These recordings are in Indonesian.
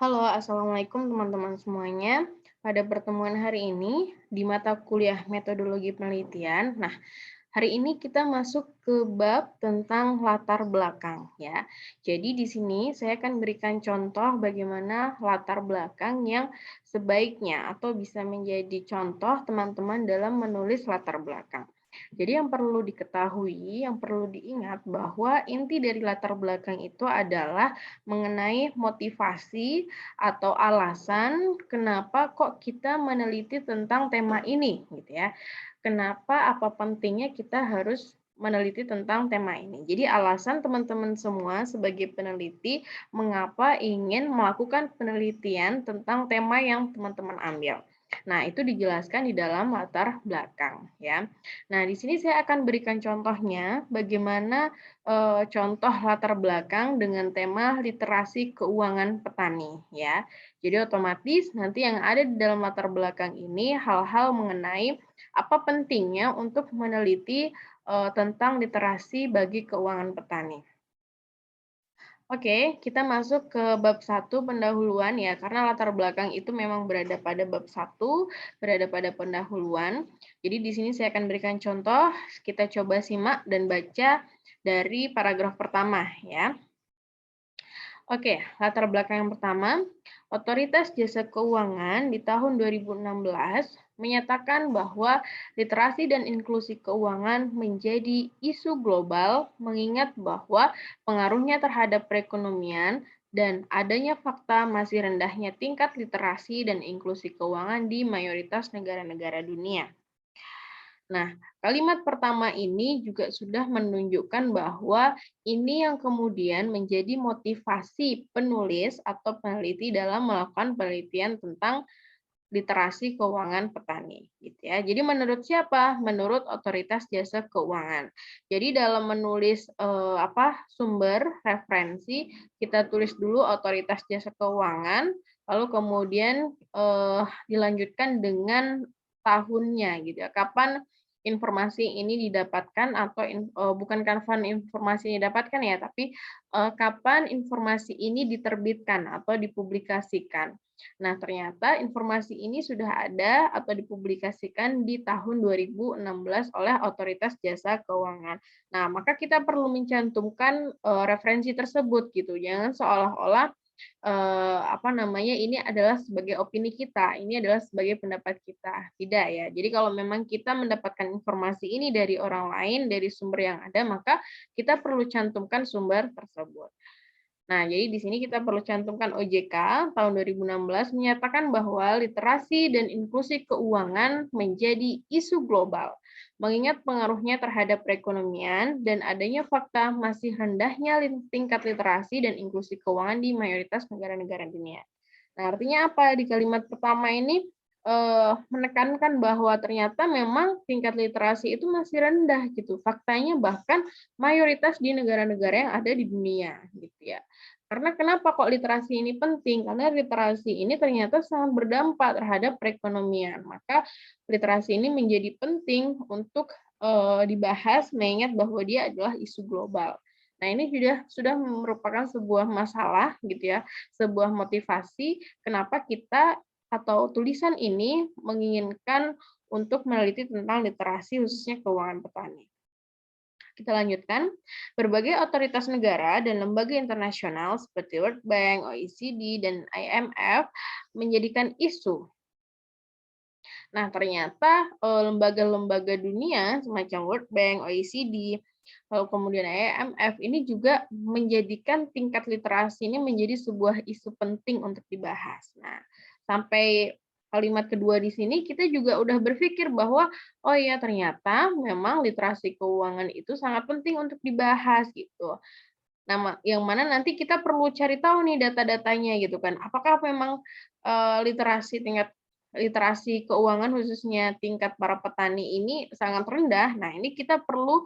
Halo, Assalamualaikum teman-teman semuanya. Pada pertemuan hari ini, di mata kuliah metodologi penelitian, hari ini kita masuk ke bab tentang latar belakang ya. Jadi di sini saya akan berikan contoh bagaimana latar belakang yang sebaiknya atau bisa menjadi contoh teman-teman dalam menulis latar belakang. Jadi yang perlu diketahui, yang perlu diingat bahwa inti dari latar belakang itu adalah mengenai motivasi atau alasan kenapa kok kita meneliti tentang tema ini gitu ya. Kenapa, apa pentingnya kita harus meneliti tentang tema ini. Jadi alasan teman-teman semua sebagai peneliti mengapa ingin melakukan penelitian tentang tema yang teman-teman ambil. Nah, itu dijelaskan di dalam latar belakang ya. Nah, di sini saya akan berikan contohnya bagaimana contoh latar belakang dengan tema literasi keuangan petani ya. Jadi otomatis nanti yang ada di dalam latar belakang ini hal-hal mengenai apa pentingnya untuk meneliti tentang literasi bagi keuangan petani. Oke, kita masuk ke bab satu pendahuluan ya, karena latar belakang itu memang berada pada bab satu, berada pada pendahuluan. Jadi di sini saya akan berikan contoh, kita coba simak dan baca dari paragraf pertama ya. Oke, latar belakang yang pertama, Otoritas Jasa Keuangan di tahun 2016 menyatakan bahwa literasi dan inklusi keuangan menjadi isu global mengingat bahwa pengaruhnya terhadap perekonomian dan adanya fakta masih rendahnya tingkat literasi dan inklusi keuangan di mayoritas negara-negara dunia. Nah, kalimat pertama ini juga sudah menunjukkan bahwa ini yang kemudian menjadi motivasi penulis atau peneliti dalam melakukan penelitian tentang literasi keuangan petani, gitu ya. Jadi menurut siapa? Menurut Otoritas Jasa Keuangan. Jadi dalam menulis sumber referensi, kita tulis dulu Otoritas Jasa Keuangan, lalu kemudian dilanjutkan dengan tahunnya, gitu ya. Kapan informasi ini didapatkan atau bukan kapan informasi ini didapatkan ya, tapi kapan informasi ini diterbitkan atau dipublikasikan. Nah, ternyata informasi ini sudah ada atau dipublikasikan di tahun 2016 oleh Otoritas Jasa Keuangan. Nah, maka kita perlu mencantumkan referensi tersebut gitu. Jangan seolah-olah ini adalah sebagai opini kita, ini adalah sebagai pendapat kita. Tidak ya. Jadi kalau memang kita mendapatkan informasi ini dari orang lain, dari sumber yang ada, maka kita perlu cantumkan sumber tersebut. Nah, jadi di sini kita perlu cantumkan OJK tahun 2016 menyatakan bahwa literasi dan inklusi keuangan menjadi isu global, mengingat pengaruhnya terhadap perekonomian dan adanya fakta masih rendahnya tingkat literasi dan inklusi keuangan di mayoritas negara-negara dunia. Nah, artinya apa? Di kalimat pertama ini menekankan bahwa ternyata memang tingkat literasi itu masih rendah gitu. Faktanya bahkan mayoritas di negara-negara yang ada di dunia gitu ya. Karena kenapa kok literasi ini penting? Karena literasi ini ternyata sangat berdampak terhadap perekonomian. Maka literasi ini menjadi penting untuk dibahas mengingat bahwa dia adalah isu global. Nah, ini sudah merupakan sebuah masalah gitu ya, sebuah motivasi kenapa kita atau tulisan ini menginginkan untuk meneliti tentang literasi khususnya keuangan petani. Kita lanjutkan. Berbagai otoritas negara dan lembaga internasional seperti World Bank, OECD, dan IMF menjadikan isu. Nah, ternyata lembaga-lembaga dunia semacam World Bank, OECD, lalu kemudian IMF ini juga menjadikan tingkat literasi ini menjadi sebuah isu penting untuk dibahas. Nah, sampai kalimat kedua di sini kita juga udah berpikir bahwa oh ya ternyata memang literasi keuangan itu sangat penting untuk dibahas gitu. Nah, yang mana nanti kita perlu cari tahu nih data-datanya gitu kan. Apakah memang tingkat literasi keuangan khususnya tingkat para petani ini sangat rendah? Nah, ini kita perlu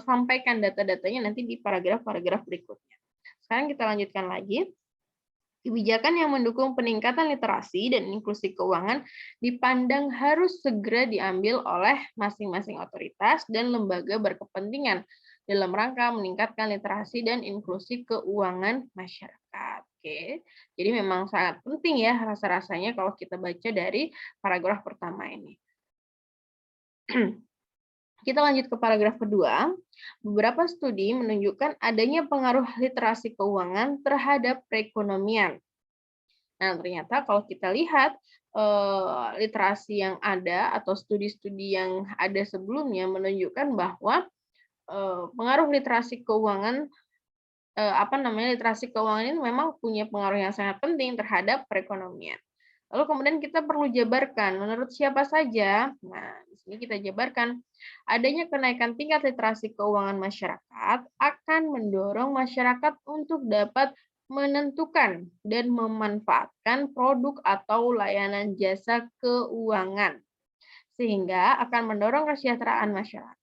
sampaikan data-datanya nanti di paragraf-paragraf berikutnya. Sekarang kita lanjutkan lagi. Kebijakan yang mendukung peningkatan literasi dan inklusi keuangan dipandang harus segera diambil oleh masing-masing otoritas dan lembaga berkepentingan dalam rangka meningkatkan literasi dan inklusi keuangan masyarakat. Oke, jadi memang sangat penting ya rasa-rasanya kalau kita baca dari paragraf pertama ini. Kita lanjut ke paragraf kedua. Beberapa studi menunjukkan adanya pengaruh literasi keuangan terhadap perekonomian. Nah, ternyata kalau kita lihat literasi yang ada atau studi-studi yang ada sebelumnya menunjukkan bahwa pengaruh literasi keuangan literasi keuangan ini memang punya pengaruh yang sangat penting terhadap perekonomian. Lalu kemudian kita perlu jabarkan, menurut siapa saja? Nah, di sini kita jabarkan, adanya kenaikan tingkat literasi keuangan masyarakat akan mendorong masyarakat untuk dapat menentukan dan memanfaatkan produk atau layanan jasa keuangan, sehingga akan mendorong kesejahteraan masyarakat.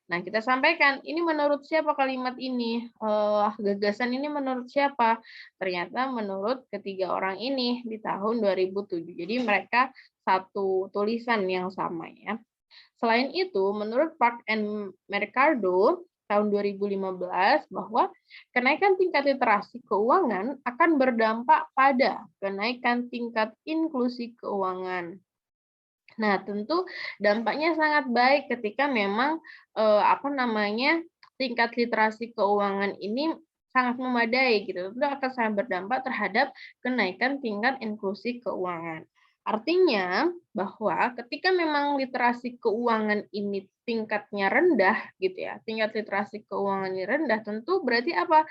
Nah, kita sampaikan, ini menurut siapa kalimat ini? Gagasan ini menurut siapa? Ternyata menurut ketiga orang ini di tahun 2007. Jadi mereka satu tulisan yang sama ya. Selain itu, menurut Park and Mercado tahun 2015 bahwa kenaikan tingkat literasi keuangan akan berdampak pada kenaikan tingkat inklusi keuangan. Nah, tentu dampaknya sangat baik ketika memang tingkat literasi keuangan ini sangat memadai gitu. Itu akan sangat berdampak terhadap kenaikan tingkat inklusi keuangan. Artinya bahwa ketika memang literasi keuangan ini tingkatnya rendah gitu ya, tingkat literasi keuangan ini rendah, tentu berarti apa?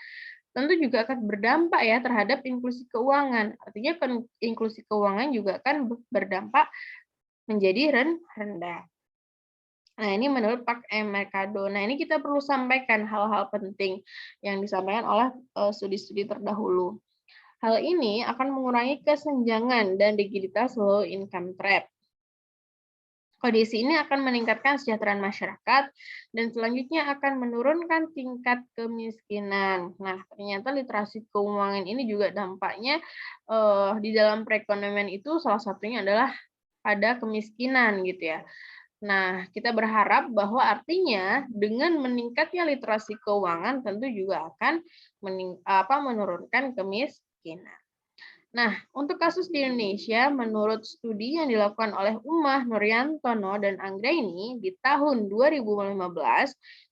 Tentu juga akan berdampak ya terhadap inklusi keuangan. Artinya inklusi keuangan juga akan berdampak menjadi rendah. Nah, ini menurut Pak M. Mercado. Nah, ini kita perlu sampaikan hal-hal penting yang disampaikan oleh studi-studi terdahulu. Hal ini akan mengurangi kesenjangan dan rigiditas low income trap. Kondisi ini akan meningkatkan kesejahteraan masyarakat dan selanjutnya akan menurunkan tingkat kemiskinan. Nah, ternyata literasi keuangan ini juga dampaknya di dalam perekonomian itu salah satunya adalah pada kemiskinan gitu ya. Nah, kita berharap bahwa artinya dengan meningkatnya literasi keuangan tentu juga akan menurunkan kemiskinan. Nah, untuk kasus di Indonesia, menurut studi yang dilakukan oleh Ummah Nuryantono dan Anggraini di tahun 2015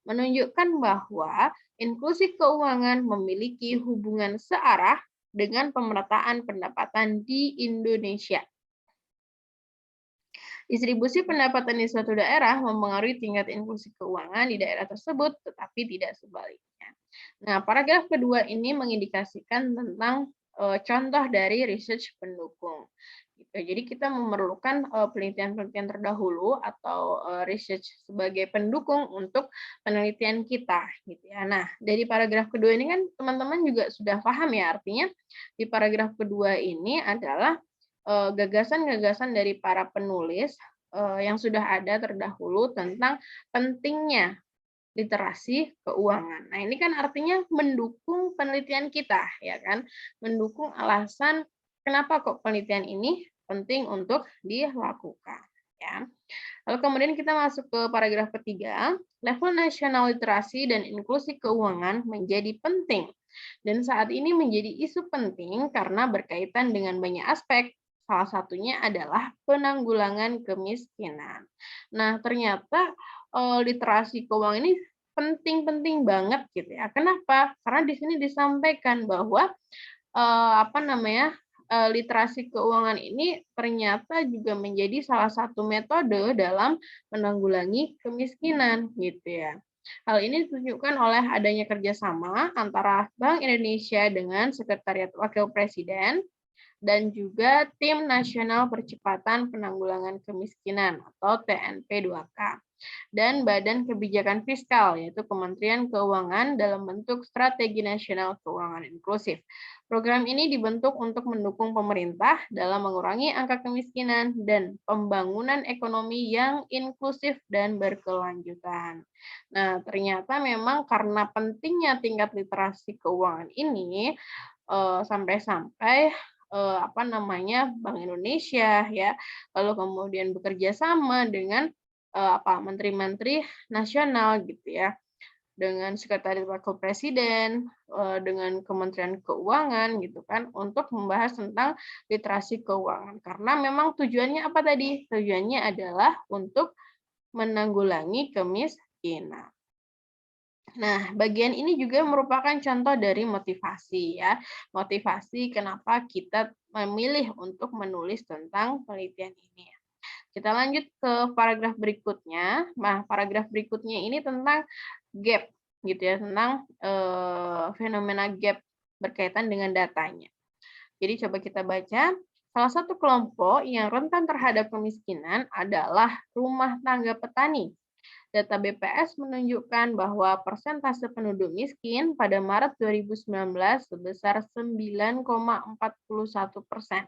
menunjukkan bahwa inklusi keuangan memiliki hubungan searah dengan pemerataan pendapatan di Indonesia. Distribusi pendapatan di suatu daerah mempengaruhi tingkat inklusi keuangan di daerah tersebut, tetapi tidak sebaliknya. Nah, paragraf kedua ini mengindikasikan tentang contoh dari research pendukung. Gitu. Jadi kita memerlukan penelitian-penelitian terdahulu atau research sebagai pendukung untuk penelitian kita. Gitu ya. Nah, dari paragraf kedua ini kan teman-teman juga sudah paham ya, artinya di paragraf kedua ini adalah gagasan-gagasan dari para penulis yang sudah ada terdahulu tentang pentingnya literasi keuangan. Nah, ini kan artinya mendukung penelitian kita, ya kan? Mendukung alasan kenapa kok penelitian ini penting untuk dilakukan, ya. Lalu kemudian kita masuk ke paragraf ketiga, level nasional literasi dan inklusi keuangan menjadi penting. Dan saat ini menjadi isu penting karena berkaitan dengan banyak aspek. Salah satunya adalah penanggulangan kemiskinan. Nah, ternyata literasi keuangan ini penting-penting banget gitu ya. Kenapa? Karena di sini disampaikan bahwa literasi keuangan ini ternyata juga menjadi salah satu metode dalam menanggulangi kemiskinan gitu ya. Hal ini ditunjukkan oleh adanya kerjasama antara Bank Indonesia dengan Sekretariat Wakil Presiden dan juga Tim Nasional Percepatan Penanggulangan Kemiskinan atau TNP 2K dan Badan Kebijakan Fiskal yaitu Kementerian Keuangan dalam bentuk Strategi Nasional Keuangan Inklusif. Program ini dibentuk untuk mendukung pemerintah dalam mengurangi angka kemiskinan dan pembangunan ekonomi yang inklusif dan berkelanjutan. Nah, ternyata memang karena pentingnya tingkat literasi keuangan ini sampai-sampai Bank Indonesia ya, lalu kemudian bekerja sama dengan menteri-menteri nasional gitu ya, dengan Sekretariat Wakil Presiden, dengan Kementerian Keuangan gitu kan, untuk membahas tentang literasi keuangan. Karena memang tujuannya apa tadi? Tujuannya adalah untuk menanggulangi kemiskinan. Nah, bagian ini juga merupakan contoh dari motivasi ya. Motivasi kenapa kita memilih untuk menulis tentang penelitian ini. Kita lanjut ke paragraf berikutnya. Nah, paragraf berikutnya ini tentang gap gitu ya, tentang fenomena gap berkaitan dengan datanya. Jadi coba kita baca. Salah satu kelompok yang rentan terhadap kemiskinan adalah rumah tangga petani. Data BPS menunjukkan bahwa persentase penduduk miskin pada Maret 2019 sebesar 9,41%.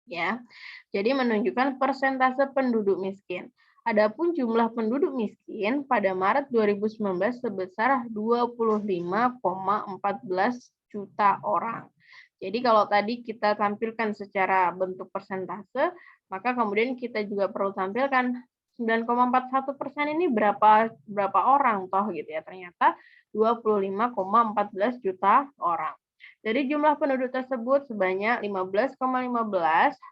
Ya, jadi menunjukkan persentase penduduk miskin. Adapun jumlah penduduk miskin pada Maret 2019 sebesar 25,14 juta orang. Jadi kalau tadi kita tampilkan secara bentuk persentase, maka kemudian kita juga perlu tampilkan 9,41% ini berapa orang toh gitu ya. Ternyata 25,14 juta orang. Dari jumlah penduduk tersebut sebanyak 15,15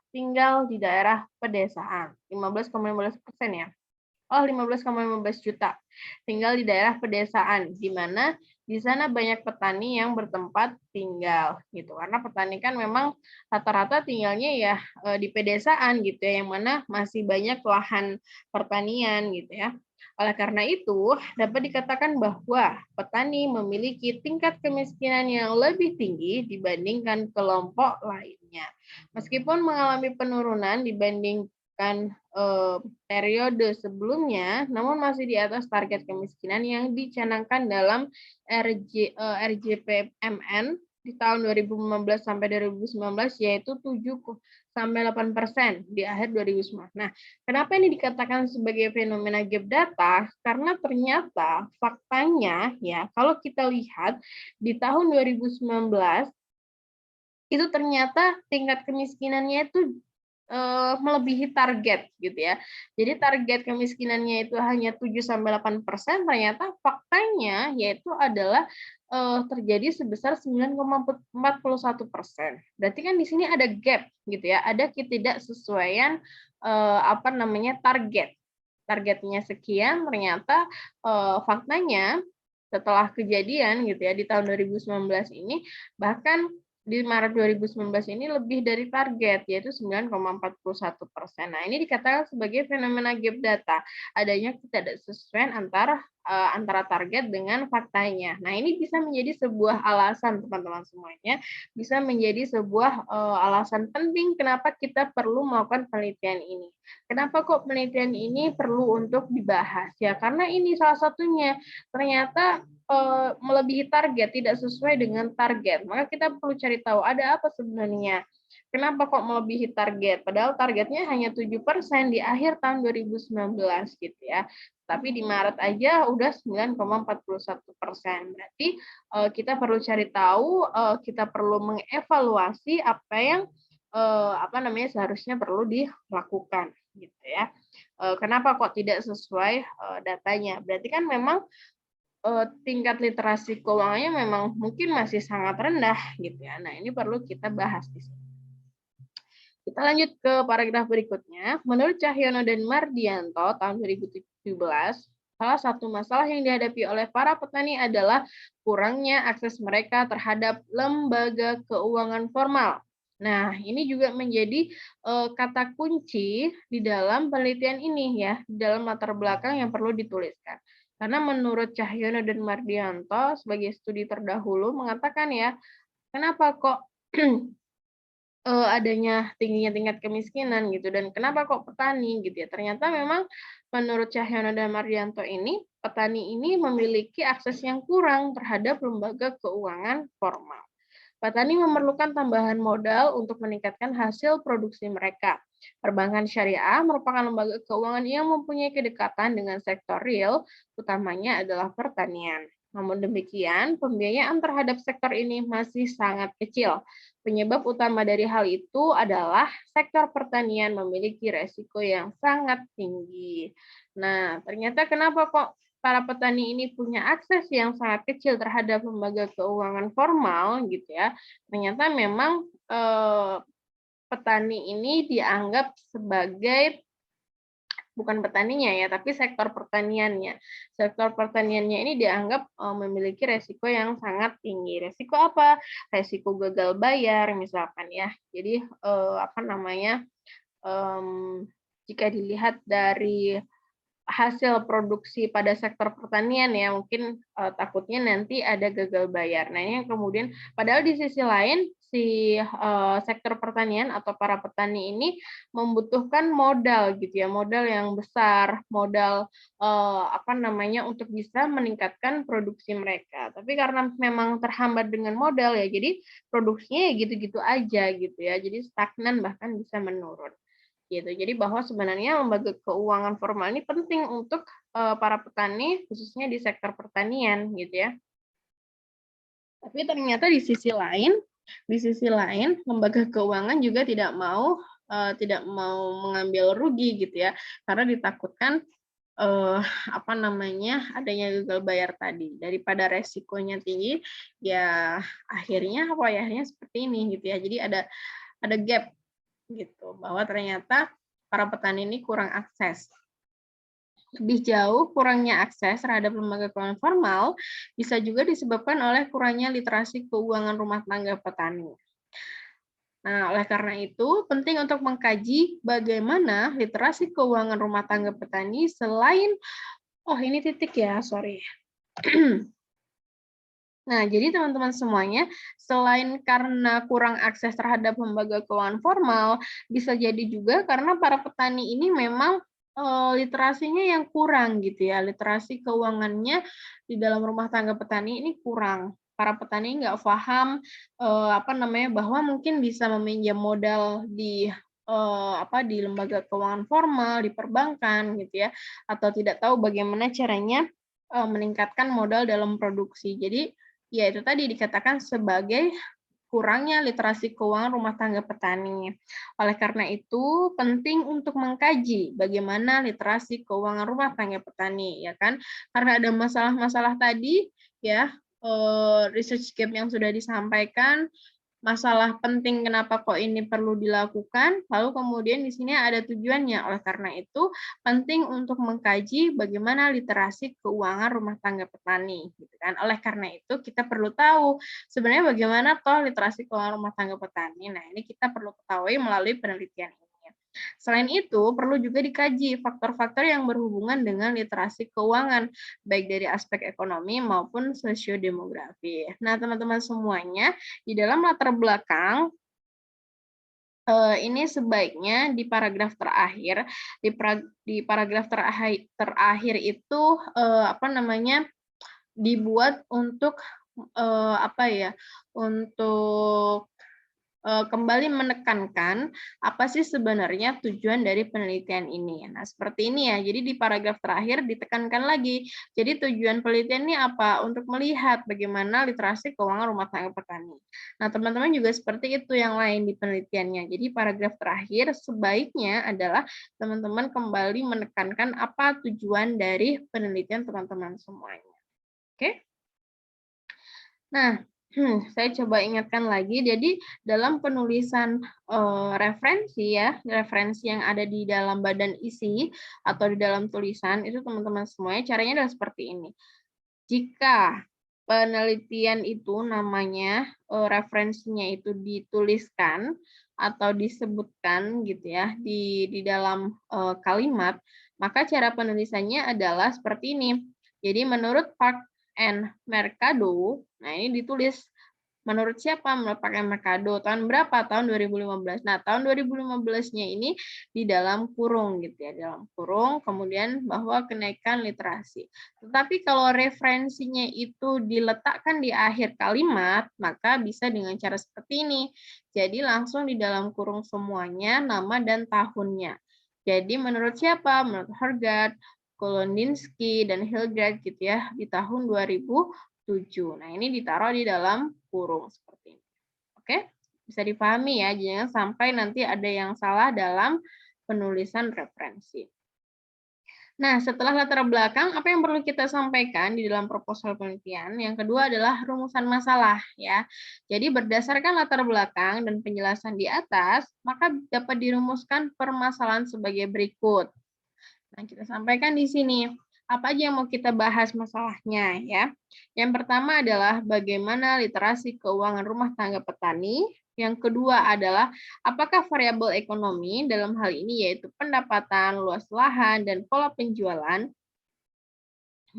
tinggal di daerah pedesaan. 15,15% ya. Oh, 15,15 juta tinggal di daerah pedesaan, di mana di sana banyak petani yang bertempat tinggal gitu. Karena petani kan memang rata-rata tinggalnya ya di pedesaan gitu ya, yang mana masih banyak lahan pertanian gitu ya. Oleh karena itu, dapat dikatakan bahwa petani memiliki tingkat kemiskinan yang lebih tinggi dibandingkan kelompok lainnya. Meskipun mengalami penurunan dibanding periode sebelumnya, namun masih di atas target kemiskinan yang dicanangkan dalam RJPMN di tahun 2015 sampai 2019, yaitu 7,8% di akhir 2019. Nah, kenapa ini dikatakan sebagai fenomena gap data? Karena ternyata faktanya ya, kalau kita lihat di tahun 2019 itu ternyata tingkat kemiskinannya itu melebihi target gitu ya. Jadi target kemiskinannya itu hanya 7-8%, ternyata faktanya yaitu adalah terjadi sebesar 9,41%. Berarti kan di sini ada gap gitu ya, ada ketidaksesuaian target. Targetnya sekian, ternyata faktanya setelah kejadian gitu ya di tahun 2019 ini, bahkan di Maret 2019 ini lebih dari target, yaitu 9,41%. Nah, ini dikatakan sebagai fenomena gap data, adanya ketidaksesuaian antara target dengan faktanya. Nah, ini bisa menjadi sebuah alasan, teman-teman semuanya, bisa menjadi sebuah alasan penting kenapa kita perlu melakukan penelitian ini. Kenapa kok penelitian ini perlu untuk dibahas? Ya, karena ini salah satunya. Ternyata melebihi target, tidak sesuai dengan target. Maka kita perlu cari tahu ada apa sebenarnya. Kenapa kok melebihi target? Padahal targetnya hanya 7% di akhir tahun 2019 gitu ya. Tapi di Maret aja udah 9,41%. Berarti kita perlu cari tahu, kita perlu mengevaluasi apa yang seharusnya perlu dilakukan gitu ya. Kenapa kok tidak sesuai datanya? Berarti kan memang tingkat literasi keuangannya memang mungkin masih sangat rendah gitu ya. Nah, ini perlu kita bahas di sini. Kita lanjut ke paragraf berikutnya. Menurut Cahyono dan Mardianto tahun 2017, salah satu masalah yang dihadapi oleh para petani adalah kurangnya akses mereka terhadap lembaga keuangan formal. Nah, ini juga menjadi kata kunci di dalam penelitian ini ya, di dalam latar belakang yang perlu dituliskan. Karena menurut Cahyono dan Mardianto sebagai studi terdahulu mengatakan ya, kenapa kok adanya tingginya tingkat kemiskinan gitu dan kenapa kok petani gitu ya. Ternyata memang menurut Cahyono dan Mardianto ini petani ini memiliki akses yang kurang terhadap lembaga keuangan formal. Petani memerlukan tambahan modal untuk meningkatkan hasil produksi mereka. Perbankan syariah merupakan lembaga keuangan yang mempunyai kedekatan dengan sektor real, utamanya adalah pertanian. Namun demikian, pembiayaan terhadap sektor ini masih sangat kecil. Penyebab utama dari hal itu adalah sektor pertanian memiliki resiko yang sangat tinggi. Nah, ternyata kenapa kok para petani ini punya akses yang sangat kecil terhadap lembaga keuangan formal gitu ya, ternyata memang petani ini dianggap sebagai bukan petaninya ya, tapi sektor pertaniannya. Sektor pertaniannya ini dianggap memiliki resiko yang sangat tinggi. Resiko apa? Resiko gagal bayar misalkan ya. Jadi apa namanya? Jika dilihat dari hasil produksi pada sektor pertanian ya, mungkin takutnya nanti ada gagal bayar. Nah, ini yang kemudian padahal di sisi lain si sektor pertanian atau para petani ini membutuhkan modal gitu ya, modal yang besar, modal apa namanya untuk bisa meningkatkan produksi mereka. Tapi karena memang terhambat dengan modal ya, jadi produksinya ya gitu-gitu aja gitu ya. Jadi stagnan bahkan bisa menurun gitu. Jadi bahwa sebenarnya lembaga keuangan formal ini penting untuk para petani khususnya di sektor pertanian gitu ya. Tapi ternyata di sisi lain lembaga keuangan juga tidak mau mengambil rugi gitu ya. Karena ditakutkan apa namanya adanya gagal bayar tadi. Daripada resikonya tinggi ya akhirnya apa ya akhirnya seperti ini gitu ya. Jadi ada gap gitu bahwa ternyata para petani ini kurang akses. Lebih jauh, kurangnya akses terhadap lembaga keuangan formal bisa juga disebabkan oleh kurangnya literasi keuangan rumah tangga petani. Nah, oleh karena itu, penting untuk mengkaji bagaimana literasi keuangan rumah tangga petani selain, oh ini titik ya, sorry. Nah, jadi teman-teman semuanya, selain karena kurang akses terhadap lembaga keuangan formal, bisa jadi juga karena para petani ini memang literasinya yang kurang gitu ya, literasi keuangannya di dalam rumah tangga petani ini kurang. Para petani nggak paham apa namanya bahwa mungkin bisa meminjam modal di di lembaga keuangan formal, di perbankan gitu ya, atau tidak tahu bagaimana caranya meningkatkan modal dalam produksi. Jadi ya itu tadi dikatakan sebagai kurangnya literasi keuangan rumah tangga petani. Oleh karena itu, penting untuk mengkaji bagaimana literasi keuangan rumah tangga petani, ya kan? Karena ada masalah-masalah tadi, ya, research gap yang sudah disampaikan, masalah penting kenapa kok ini perlu dilakukan, lalu kemudian di sini ada tujuannya. Oleh karena itu, penting untuk mengkaji bagaimana literasi keuangan rumah tangga petani, gitu kan. Oleh karena itu, kita perlu tahu sebenarnya bagaimana toh literasi keuangan rumah tangga petani. Nah, ini kita perlu ketahui melalui penelitian ini. Selain itu, perlu juga dikaji faktor-faktor yang berhubungan dengan literasi keuangan, baik dari aspek ekonomi maupun sosiodemografi. Nah, teman-teman semuanya, di dalam latar belakang ini sebaiknya di paragraf terakhir, di paragraf terakhir itu apa namanya dibuat untuk apa ya untuk kembali menekankan apa sih sebenarnya tujuan dari penelitian ini. Nah, seperti ini ya. Jadi di paragraf terakhir ditekankan lagi. Jadi tujuan penelitian ini apa? Untuk melihat bagaimana literasi keuangan rumah tangga petani. Nah, teman-teman juga seperti itu yang lain di penelitiannya. Jadi paragraf terakhir sebaiknya adalah teman-teman kembali menekankan apa tujuan dari penelitian teman-teman semuanya. Oke? Nah, saya coba ingatkan lagi. Jadi dalam penulisan referensi ya, referensi yang ada di dalam badan isi atau di dalam tulisan itu teman-teman semuanya caranya adalah seperti ini. Jika penelitian itu namanya referensinya itu dituliskan atau disebutkan gitu ya di dalam kalimat, maka cara penulisannya adalah seperti ini. Jadi menurut Park and Mercado, nah ini ditulis menurut siapa? Menurut Park and Mercado. Tahun berapa? Tahun 2015. Nah, tahun 2015-nya ini di dalam kurung gitu ya, dalam kurung, kemudian bahwa kenaikan literasi. Tetapi kalau referensinya itu diletakkan di akhir kalimat, maka bisa dengan cara seperti ini. Jadi langsung di dalam kurung semuanya, nama dan tahunnya. Jadi menurut siapa? Menurut Hergard, Kolondinsky, dan Hilgard gitu ya, di tahun 2007. Nah, ini ditaruh di dalam kurung seperti ini. Oke? Bisa dipahami ya, jangan sampai nanti ada yang salah dalam penulisan referensi. Nah, setelah latar belakang, apa yang perlu kita sampaikan di dalam proposal penelitian? Yang kedua adalah rumusan masalah, ya. Jadi berdasarkan latar belakang dan penjelasan di atas, maka dapat dirumuskan permasalahan sebagai berikut. Nah, kita sampaikan di sini apa aja yang mau kita bahas masalahnya, ya. Yang pertama adalah bagaimana literasi keuangan rumah tangga petani. Yang kedua adalah apakah variabel ekonomi dalam hal ini yaitu pendapatan, luas lahan, dan pola penjualan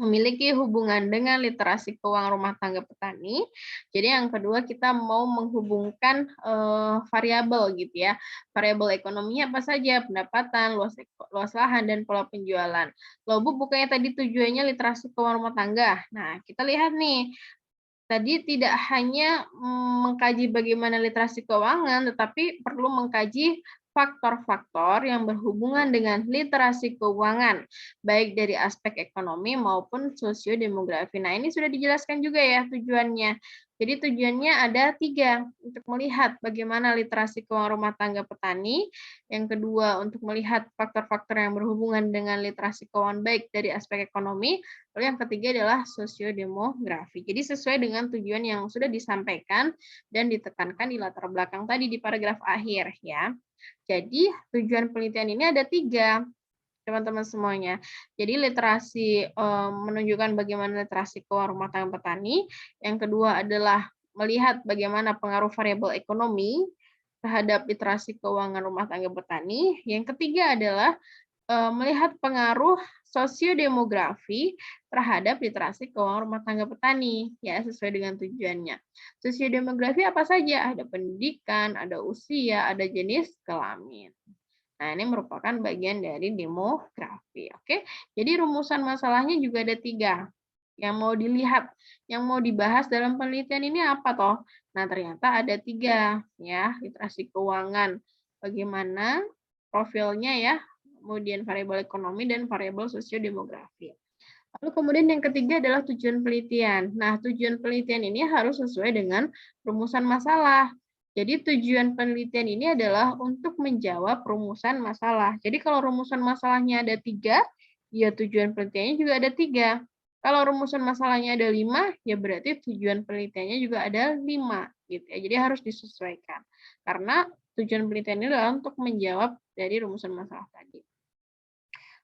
memiliki hubungan dengan literasi keuangan rumah tangga petani. Jadi yang kedua kita mau menghubungkan variabel gitu ya. Variabel ekonominya apa saja? Pendapatan, luas lahan dan pola penjualan. Loh Bu, bukannya tadi tujuannya literasi keuangan rumah tangga. Nah, kita lihat nih. Tadi tidak hanya mengkaji bagaimana literasi keuangan, tetapi perlu mengkaji faktor-faktor yang berhubungan dengan literasi keuangan, baik dari aspek ekonomi maupun sosiodemografi. Nah, ini sudah dijelaskan juga ya tujuannya. Jadi tujuannya ada 3, untuk melihat bagaimana literasi keuangan rumah tangga petani, yang kedua untuk melihat faktor-faktor yang berhubungan dengan literasi keuangan baik dari aspek ekonomi, lalu yang ketiga adalah sosiodemografi. Jadi sesuai dengan tujuan yang sudah disampaikan dan ditekankan di latar belakang tadi di paragraf akhir ya. Jadi tujuan penelitian ini ada 3, teman-teman semuanya. Jadi literasi menunjukkan bagaimana literasi keuangan rumah tangga petani. Yang kedua adalah melihat bagaimana pengaruh variabel ekonomi terhadap literasi keuangan rumah tangga petani. Yang ketiga adalah melihat pengaruh sosiodemografi terhadap literasi keuangan rumah tangga petani, ya sesuai dengan tujuannya. Sosiodemografi apa saja? Ada pendidikan, ada usia, ada jenis kelamin. Nah, ini merupakan bagian dari demografi. Oke, jadi rumusan masalahnya juga ada 3 yang mau dilihat, yang mau dibahas dalam penelitian ini apa toh? Nah, ternyata ada 3 ya, literasi keuangan. Bagaimana profilnya ya, kemudian variabel ekonomi dan variabel sosiodemografi. Lalu kemudian yang ketiga adalah tujuan penelitian. Nah, tujuan penelitian ini harus sesuai dengan rumusan masalah. Jadi tujuan penelitian ini adalah untuk menjawab rumusan masalah. Jadi kalau rumusan masalahnya ada 3, ya tujuan penelitiannya juga ada 3. Kalau rumusan masalahnya ada 5, ya berarti tujuan penelitiannya juga ada 5. Gitu ya. Jadi harus disesuaikan. Karena tujuan penelitian ini adalah untuk menjawab dari rumusan masalah tadi.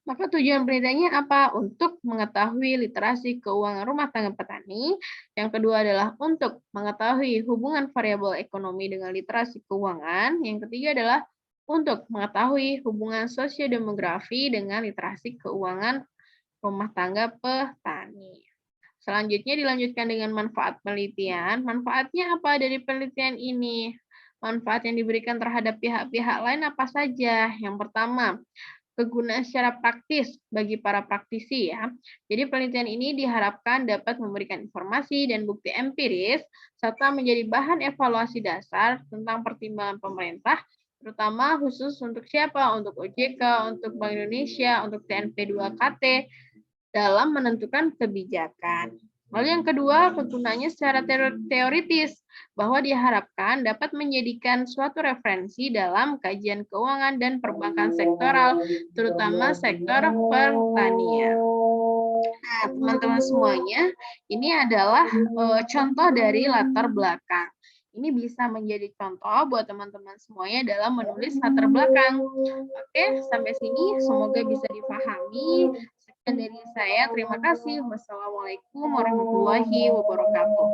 Maka tujuan penelitiannya apa? Untuk mengetahui literasi keuangan rumah tangga petani. Yang kedua adalah untuk mengetahui hubungan variabel ekonomi dengan literasi keuangan. Yang ketiga adalah untuk mengetahui hubungan sosiodemografi dengan literasi keuangan rumah tangga petani. Selanjutnya dilanjutkan dengan manfaat penelitian. Manfaatnya apa dari penelitian ini? Manfaat yang diberikan terhadap pihak-pihak lain apa saja? Yang pertama, kegunaan secara praktis bagi para praktisi ya. Jadi penelitian ini diharapkan dapat memberikan informasi dan bukti empiris serta menjadi bahan evaluasi dasar tentang pertimbangan pemerintah terutama khusus untuk siapa? Untuk OJK, untuk Bank Indonesia, untuk TNP2KT dalam menentukan kebijakan. Lalu yang kedua, kegunaannya secara teoritis, bahwa diharapkan dapat menjadikan suatu referensi dalam kajian keuangan dan perbankan sektoral, terutama sektor pertanian. Nah, teman-teman semuanya, ini adalah contoh dari latar belakang. Ini bisa menjadi contoh buat teman-teman semuanya dalam menulis latar belakang. Oke, sampai sini semoga bisa dipahami. Sekian dari saya, terima kasih. Wassalamualaikum warahmatullahi wabarakatuh.